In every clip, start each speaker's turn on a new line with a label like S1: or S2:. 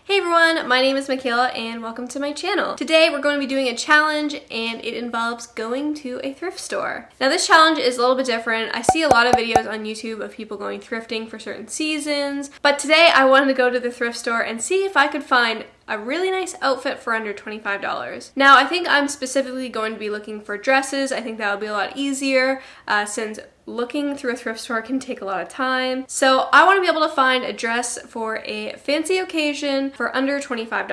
S1: Hey everyone, my name is Michaela and welcome to my channel. Today we're going to be doing a challenge and it involves going to a thrift store. Now this challenge is a little bit different. I see a lot of videos on YouTube of people going thrifting for certain seasons, but today I wanted to go to the thrift store and see if I could find a really nice outfit for under $25. Now I think I'm specifically going to be looking for dresses. I think that would be a lot easier since looking through a thrift store can take a lot of time. So I want to be able to find a dress for a fancy occasion for under $25.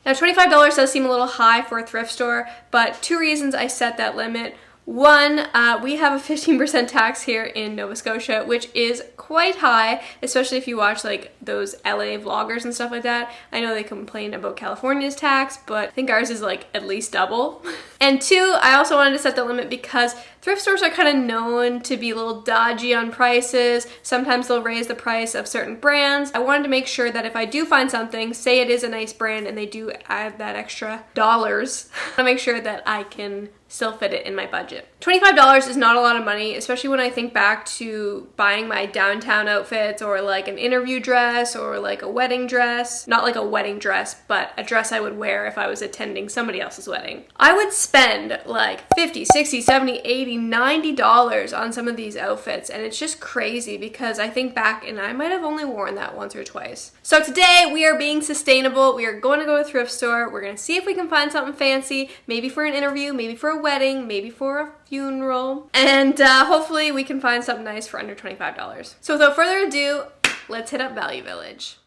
S1: Now $25 does seem a little high for a thrift store, but two reasons I set that limit. One, we have a 15% tax here in Nova Scotia, which is quite high, especially if you watch like those LA vloggers and stuff like that. I know they complain about California's tax, but I think ours is like at least double. And two, I also wanted to set the limit because thrift stores are kind of known to be a little dodgy on prices. Sometimes they'll raise the price of certain brands. I wanted to make sure that if I do find something, say it is a nice brand and they do add that extra dollars, I want to make sure that I can still fit it in my budget. $25 is not a lot of money, especially when I think back to buying my downtown outfits or like an interview dress or like a wedding dress. Not like a wedding dress, but a dress I would wear if I was attending somebody else's wedding. I would spend like $50, $60, $70, $80, $90 on some of these outfits, and it's just crazy because I think back and I might have only worn that once or twice. So today we are being sustainable. We are going to go to a thrift store. We're going to see if we can find something fancy, maybe for an interview, maybe for a wedding, maybe for a funeral, and hopefully we can find something nice for under $25. So without further ado, let's hit up Value Village.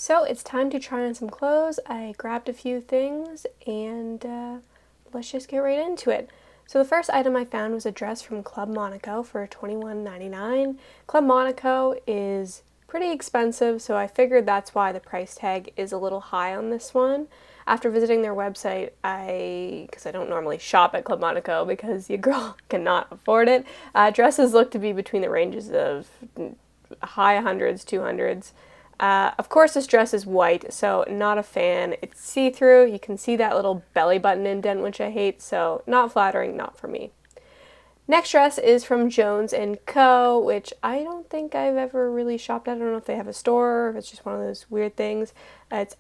S1: So it's time to try on some clothes. I grabbed a few things and let's just get right into it. So the first item I found was a dress from Club Monaco for $21.99. Club Monaco is pretty expensive, so I figured that's why the price tag is a little high on this one. After visiting their website, because I don't normally shop at Club Monaco because your girl cannot afford it, dresses look to be between the ranges of high hundreds, 200s. Of course this dress is white, so not a fan. It's see-through. You can see that little belly button indent, which I hate, so not flattering, not for me. Next dress is from Jones & Co., which I don't think I've ever really shopped at. I don't know if they have a store or if it's just one of those weird things. It's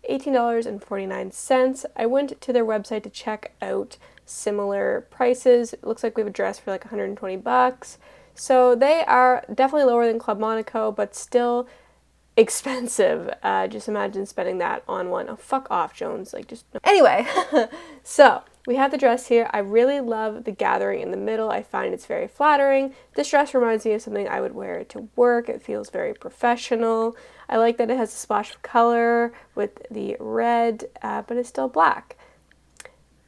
S1: $18.49. I went to their website to check out similar prices. It looks like we have a dress for like $120. So they are definitely lower than Club Monaco, but still expensive. Just imagine spending that on one. Oh, fuck off, Jones. Like, just no. Anyway, so we have the dress here. I really love the gathering in the middle. I find it's very flattering. This dress reminds me of something I would wear to work. It feels very professional. I like that it has a splash of color with the red, but it's still black.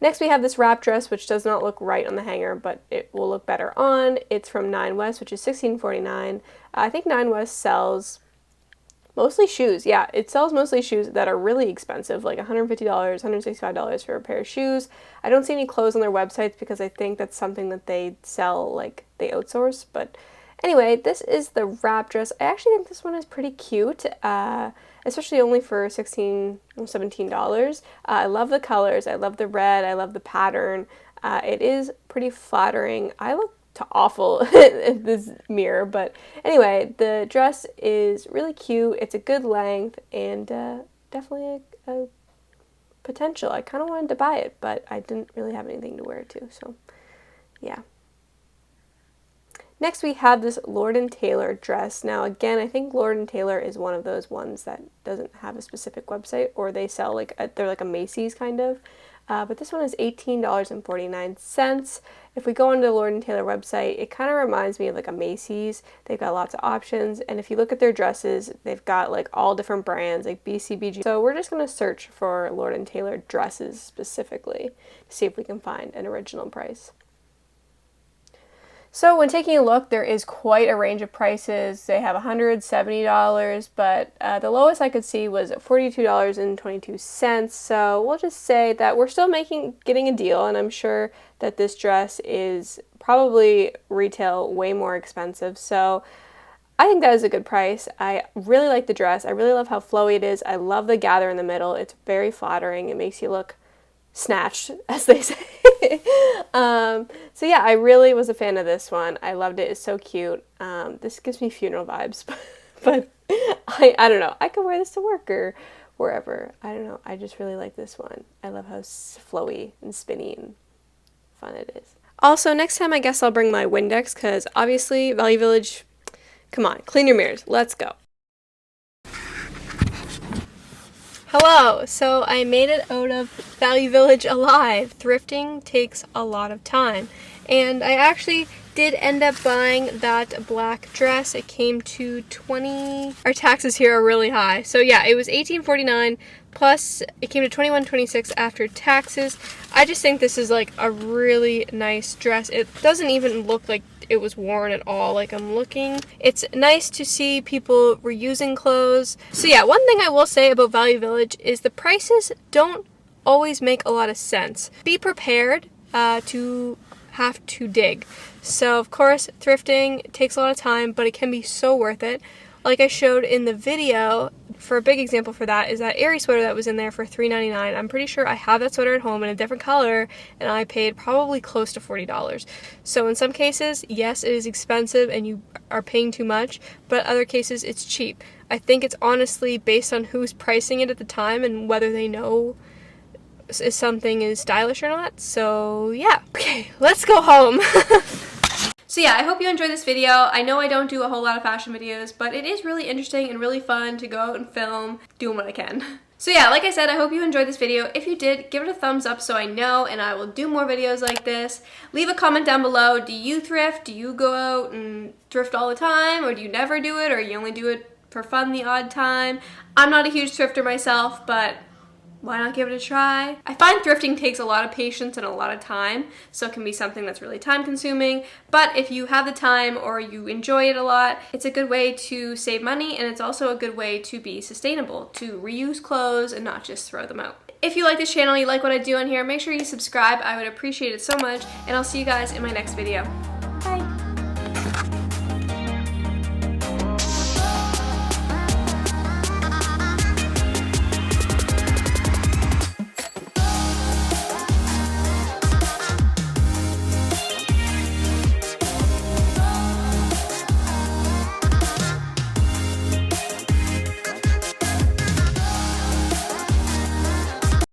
S1: Next we have this wrap dress, which does not look right on the hanger, but it will look better on. It's from Nine West, which is $16.49. I think Nine West sells mostly shoes. Yeah, it sells mostly shoes that are really expensive, like $150, $165 for a pair of shoes. I don't see any clothes on their websites because I think that's something that they sell, like they outsource. But anyway, this is the wrap dress. I actually think this one is pretty cute, especially only for $16 or $17. I love the colors. I love the red. I love the pattern. It is pretty flattering. I look awful in this mirror, but anyway, the dress is really cute. It's a good length and definitely a potential. I kind of wanted to buy it, but I didn't really have anything to wear it to, so yeah. Next we have this Lord & Taylor dress. Now again, I think Lord & Taylor is one of those ones that doesn't have a specific website, or they sell like they're like a Macy's kind of. but this one is $18.49. If we go onto the Lord & Taylor website, it kind of reminds me of like a Macy's. They've got lots of options, and if you look at their dresses, they've got like all different brands like BCBG. So we're just going to search for Lord & Taylor dresses specifically to see if we can find an original price. So when taking a look, there is quite a range of prices. They have $170, but the lowest I could see was $42.22. So we'll just say that we're still getting a deal, and I'm sure that this dress is probably retail way more expensive. So I think that is a good price. I really like the dress. I really love how flowy it is. I love the gather in the middle. It's very flattering. It makes you look snatched, as they say. So yeah, I really was a fan of this one. I loved it. It's so cute. This gives me funeral vibes, but I don't know. I could wear this to work or wherever. I don't know. I just really like this one. I love how flowy and spinny and fun it is. Also, next time I guess I'll bring my Windex, because obviously Value Village, come on, clean your mirrors. Let's go. Hello! So I made it out of Value Village alive. Thrifting takes a lot of time. And I actually did end up buying that black dress. It came to our taxes here are really high. So yeah, it was $18.49 plus it came to $21.26 after taxes. I just think this is like a really nice dress. It doesn't even look like it was worn at all. Like I'm looking, it's nice to see people reusing clothes. So yeah, one thing I will say about Value Village is the prices don't always make a lot of sense. Be prepared to have to dig. So of course, thrifting takes a lot of time, but it can be so worth it. Like I showed in the video, for a big example for that is that Aerie sweater that was in there for $3.99. I'm pretty sure I have that sweater at home in a different color, and I paid probably close to $40. So in some cases, yes, it is expensive and you are paying too much, but other cases it's cheap. I think it's honestly based on who's pricing it at the time and whether they know if something is stylish or not. So yeah. Okay, let's go home. So yeah, I hope you enjoyed this video. I know I don't do a whole lot of fashion videos, but it is really interesting and really fun to go out and film, doing what I can. So yeah, like I said, I hope you enjoyed this video. If you did, give it a thumbs up so I know, and I will do more videos like this. Leave a comment down below. Do you thrift? Do you go out and thrift all the time? Or do you never do it? Or you only do it for fun the odd time? I'm not a huge thrifter myself, but why not give it a try? I find thrifting takes a lot of patience and a lot of time, so it can be something that's really time consuming, but if you have the time or you enjoy it a lot, it's a good way to save money, and it's also a good way to be sustainable, to reuse clothes and not just throw them out. If you like this channel, you like what I do on here, make sure you subscribe. I would appreciate it so much, and I'll see you guys in my next video.